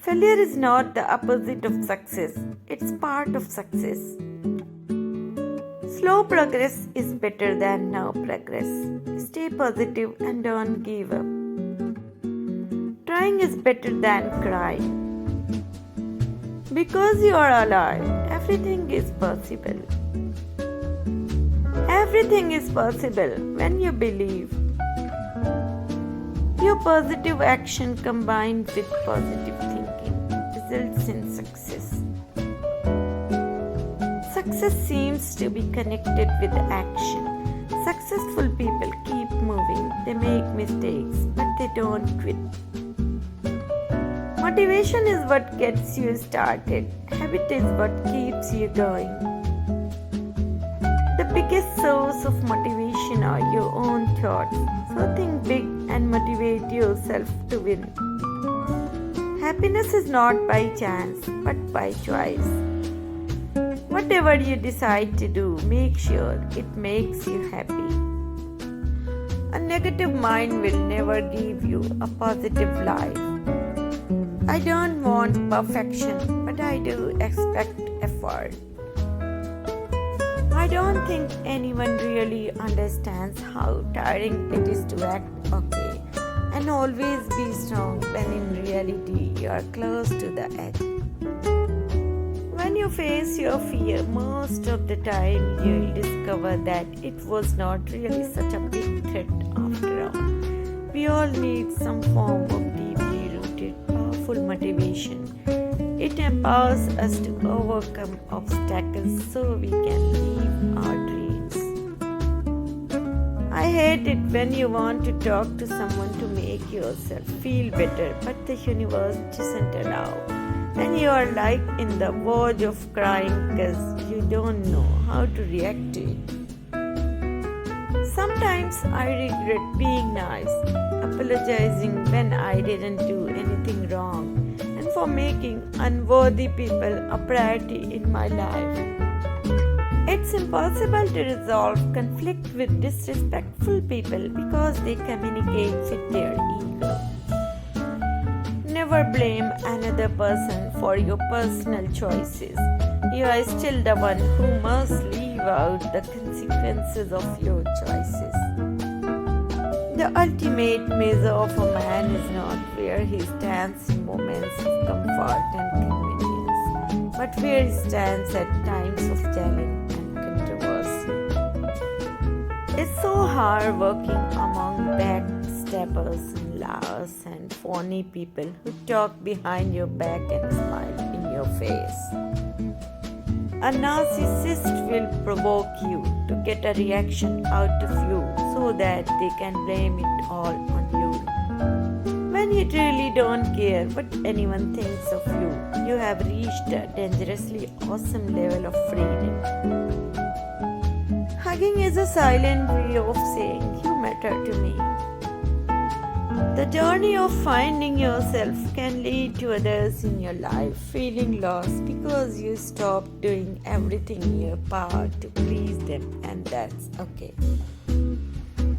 Failure is not the opposite of success, it's part of success. Slow progress is better than no progress. Stay positive and don't give up. Trying is better than crying. Because you are alive, everything is possible. Everything is possible when you believe. Your positive action combined with positive thinking results in success. Success seems to be connected with action. Successful people keep moving. They make mistakes, but they don't quit. Motivation is what gets you started. Habit is what keeps you going. The biggest source of motivation are your own thoughts. So think big and motivate yourself to win. Happiness is not by chance, but by choice. Whatever you decide to do, make sure it makes you happy. A negative mind will never give you a positive life. I don't want perfection, but I do expect effort. I don't think anyone really understands how tiring it is to act okay and always be strong when in reality you are close to the edge. When you face your fear, most of the time you'll discover that it was not really such a big threat after all. We all need some form of deeply rooted, powerful motivation. It empowers us to overcome obstacles so we can live our dreams. I hate it when you want to talk to someone to make yourself feel better, but the universe doesn't allow. And you are like in the verge of crying because you don't know how to react to it. Sometimes I regret being nice, apologizing when I didn't do anything wrong, and for making unworthy people a priority in my life. It's impossible to resolve conflict with disrespectful people because they communicate with their ego. Never blame another person for your personal choices. You are still the one who must live out the consequences of your choices. The ultimate measure of a man is not where he stands in moments of comfort and convenience, but where he stands at times of challenge and controversy. It's so hard working among backstabbers and liars and phony people who talk behind your back and smile in your face. A narcissist will provoke you to get a reaction out of you so that they can blame it all on you. When you truly don't care what anyone thinks of you, you have reached a dangerously awesome level of freedom. Hugging is a silent way of saying you matter to me. The journey of finding yourself can lead to others in your life feeling lost because you stop doing everything in your power to please them, and that's okay.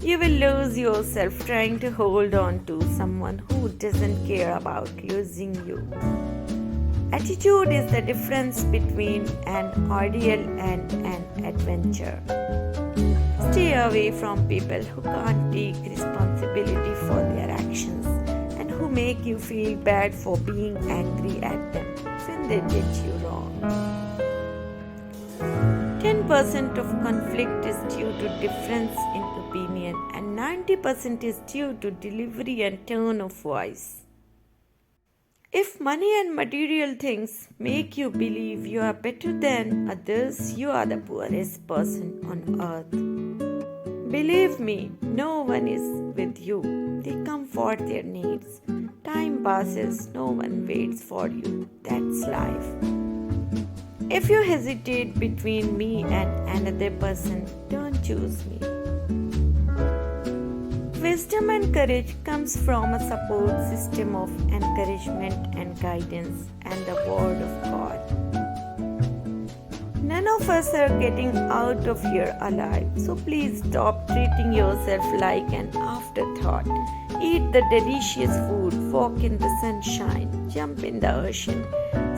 You will lose yourself trying to hold on to someone who doesn't care about losing you. Attitude is the difference between an ordeal and an adventure. Stay away from people who can't take responsibility for their actions and who make you feel bad for being angry at them when they did you wrong. 10% of conflict is due to difference in opinion and 90% is due to delivery and tone of voice. If money and material things make you believe you are better than others, you are the poorest person on earth. Believe me, no one is with you. They come for their needs. Time passes, no one waits for you. That's life. If you hesitate between me and another person, don't choose me. Wisdom and courage comes from a support system of encouragement and guidance and the Word of God. None of us are getting out of here alive, so please stop treating yourself like an afterthought. Eat the delicious food, walk in the sunshine, jump in the ocean.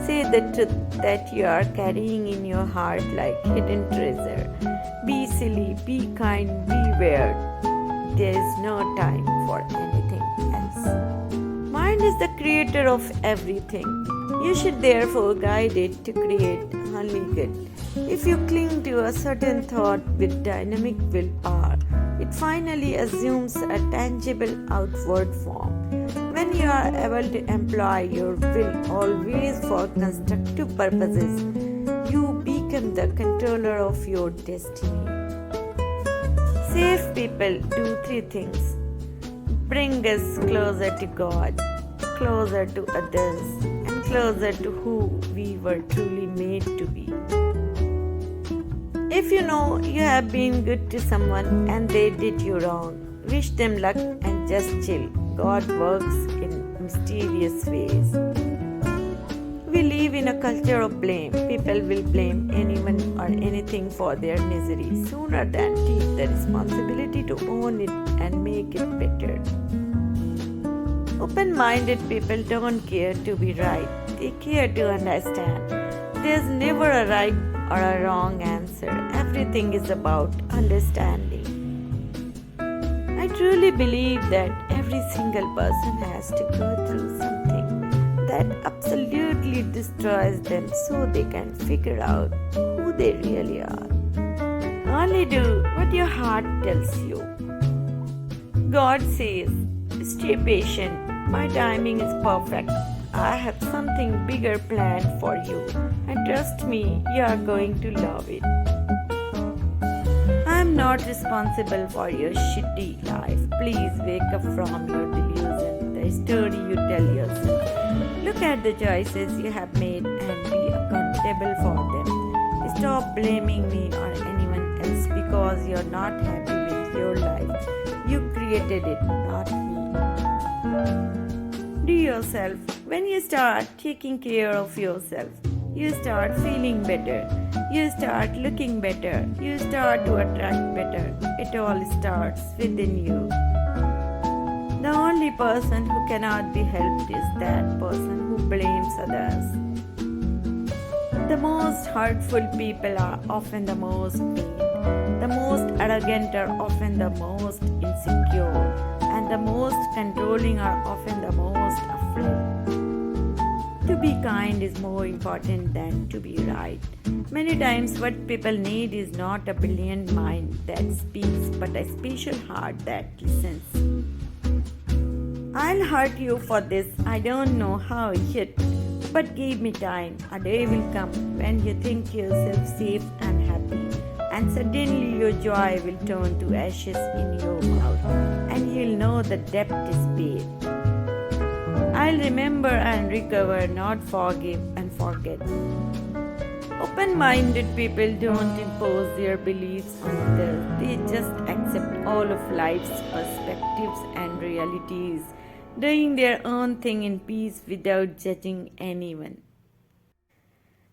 Say the truth that you are carrying in your heart like hidden treasure. Be silly, be kind, be weird. There is no time for anything else. Mind is the creator of everything. You should therefore guide it to create only good. If you cling to a certain thought with dynamic willpower, it finally assumes a tangible outward form. When you are able to employ your will always for constructive purposes, you become the controller of your destiny. Safe people do three things: bring us closer to God, closer to others, and closer to who we were truly made to be. If you know you have been good to someone and they did you wrong, wish them luck and just chill. God works in mysterious ways. We live in a culture of blame. People will blame anyone or anything for their misery sooner than take the responsibility to own it and make it better. Open-minded people don't care to be right. They care to understand. There's never a right or a wrong answer. Everything is about understanding. I truly believe that every single person has to go through something that absolutely destroys them so they can figure out who they really are. Only do what your heart tells you. God says, stay patient. My timing is perfect. I have something bigger planned for you, and trust me, you are going to love it. I am not responsible for your shitty life. Please wake up from your delusion, the story you tell yourself. Look at the choices you have made and be accountable for them. Stop blaming me or anyone else because you're not happy with your life. You created it, not me. Do yourself. When you start taking care of yourself, you start feeling better. You start looking better. You start to attract better. It all starts within you. The only person who cannot be helped is that person who blames others. The most hurtful people are often the most mean. The most arrogant are often the most insecure. And the most controlling are often the most afraid. To be kind is more important than to be right. Many times what people need is not a brilliant mind that speaks, but a special heart that listens. I'll hurt you for this, I don't know how yet, but give me time. A day will come when you think yourself safe and happy, and suddenly your joy will turn to ashes in your mouth, and you'll know the debt is paid. I'll remember and recover, not forgive and forget. Open-minded people don't impose their beliefs on others. They just accept all of life's perspectives and realities, doing their own thing in peace without judging anyone.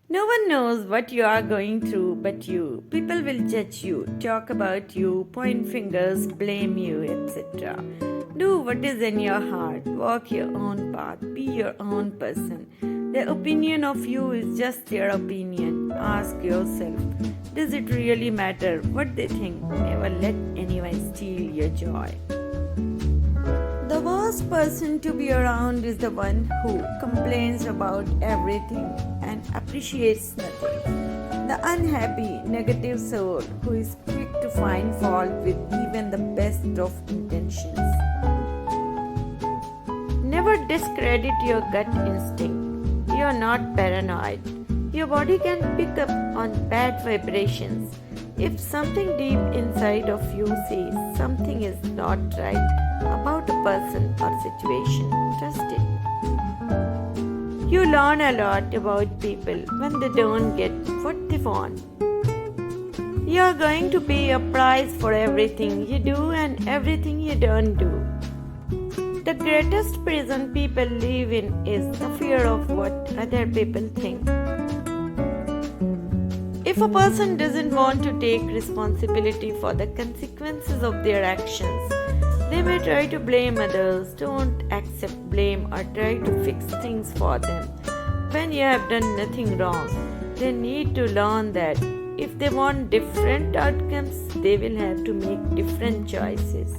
No one knows what you are going through but you. People will judge you, talk about you, point fingers, blame you, etc. Do what is in your heart, walk your own path, be your own person. Their opinion of you is just their opinion. Ask yourself, does it really matter what they think? Never let anyone steal your joy. The worst person to be around is the one who complains about everything and appreciates nothing. The unhappy, negative soul who is quick to find fault with even the best of intentions. Never discredit your gut instinct. You are not paranoid. Your body can pick up on bad vibrations. If something deep inside of you says something is not right about a person or situation, trust it. You learn a lot about people when they don't get what they want. You are going to pay a price for everything you do and everything you don't do. The greatest prison people live in is the fear of what other people think. If a person doesn't want to take responsibility for the consequences of their actions, They may try to blame others, don't accept blame or try to fix things for them. When you have done nothing wrong, they need to learn that if they want different outcomes, they will have to make different choices.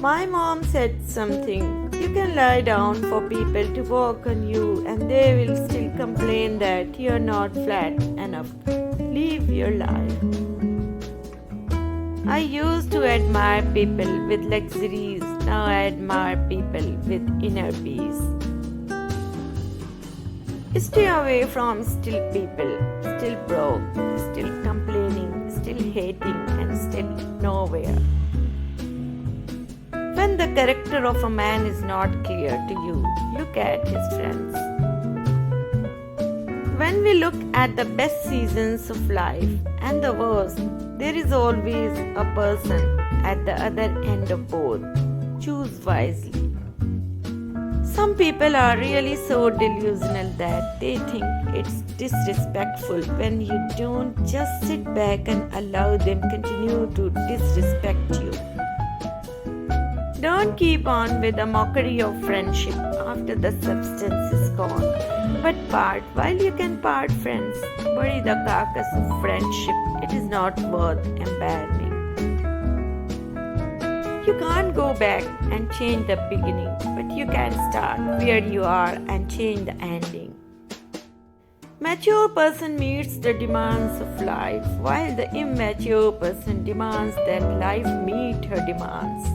My mom said something, you can lie down for people to walk on you and they will still complain that you're not flat enough. Live your life. I used to admire people with luxuries, now I admire people with inner peace. Stay away from still people, still broke, still complaining, still hating, and still nowhere. When the character of a man is not clear to you, look at his friends. When we look at the best seasons of life and the worst, there is always a person at the other end of both. Choose wisely. Some people are really so delusional that they think it's disrespectful when you don't just sit back and allow them continue to disrespect you. Don't keep on with the mockery of friendship after the substance is gone, but part while you can part, friends. Bury the carcass of friendship, it is not worth embalming. You can't go back and change the beginning, but you can start where you are and change the ending. Mature person meets the demands of life, while the immature person demands that life meet her demands.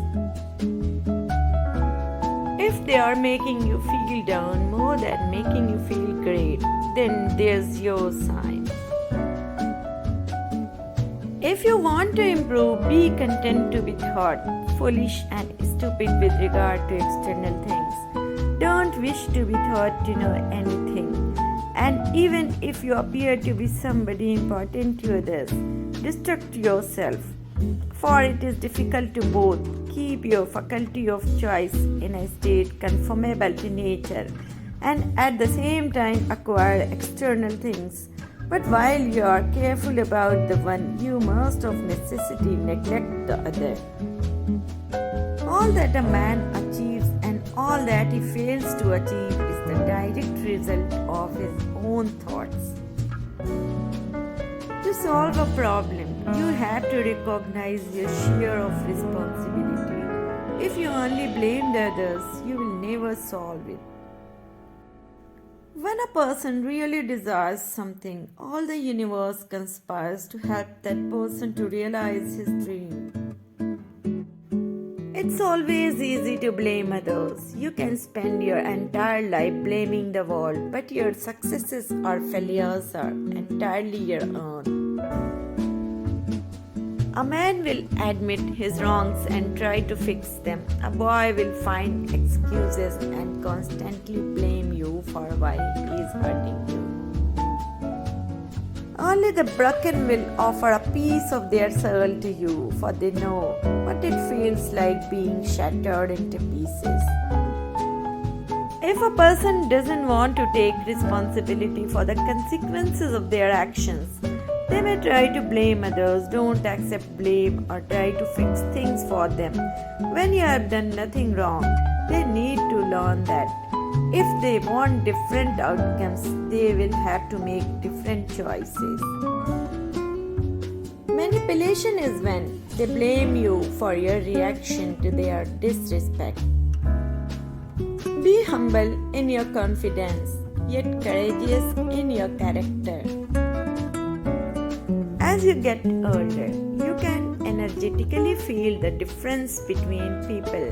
If they are making you feel down more than making you feel great, then there's your sign. If you want to improve, be content to be thought foolish and stupid with regard to external things. Don't wish to be thought to know anything. And even if you appear to be somebody important to others, distract yourself, for it is difficult to both keep your faculty of choice in a state conformable to nature and at the same time acquire external things. But while you are careful about the one, you must of necessity neglect the other. All that a man achieves and all that he fails to achieve is the direct result of his own thoughts. To solve a problem, you have to recognize your share of responsibility. If you only blame the others, you will never solve it. When a person really desires something, all the universe conspires to help that person to realize his dream. It's always easy to blame others. You can spend your entire life blaming the world, but your successes or failures are entirely your own. A man will admit his wrongs and try to fix them. A boy will find excuses and constantly blame you for why he is hurting you. Only the broken will offer a piece of their soul to you, for they know what it feels like being shattered into pieces. If a person doesn't want to take responsibility for the consequences of their actions, they may try to blame others, don't accept blame, or try to fix things for them. When you have done nothing wrong, they need to learn that if they want different outcomes, they will have to make different choices. Manipulation is when they blame you for your reaction to their disrespect. Be humble in your confidence, yet courageous in your character. As you get older, you can energetically feel the difference between people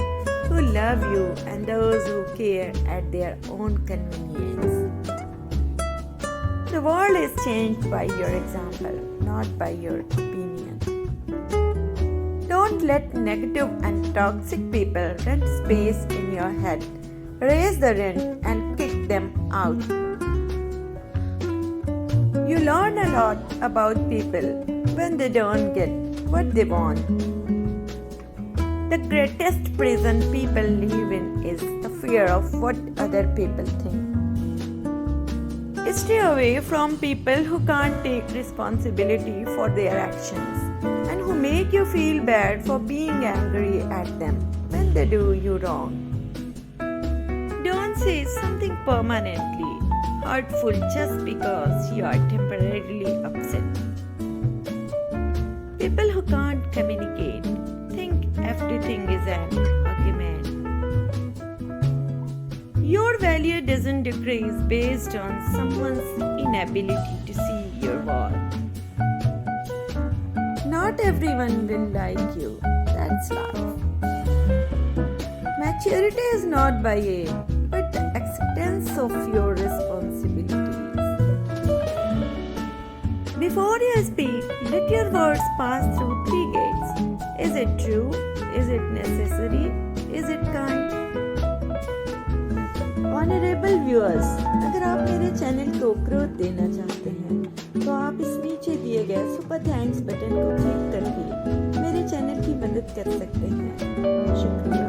who love you and those who care at their own convenience. The world is changed by your example, not by your opinion. Don't let negative and toxic people rent space in your head. Raise the rent and kick them out. You learn a lot about people when they don't get what they want. The greatest prison people live in is the fear of what other people think. Stay away from people who can't take responsibility for their actions and who make you feel bad for being angry at them when they do you wrong. Don't say something permanently hurtful just because you are temporarily upset. People who can't communicate think everything is an argument. Your value doesn't decrease based on someone's inability to see your worth. Not everyone will like you. That's life. Maturity is not by age, but the acceptance of your responsibilities. Before you speak, let your words pass through 3 gates. Is it true? Is it necessary? Is it kind? Honorable viewers, अगर आप मेरे channel को growth देना चाहते हैं तो आप इस नीचे दिए गए सुपर थैंक्स बटन को क्लिक करके मेरे चैनल की मदद कर सकते हैं। शुक्रिया।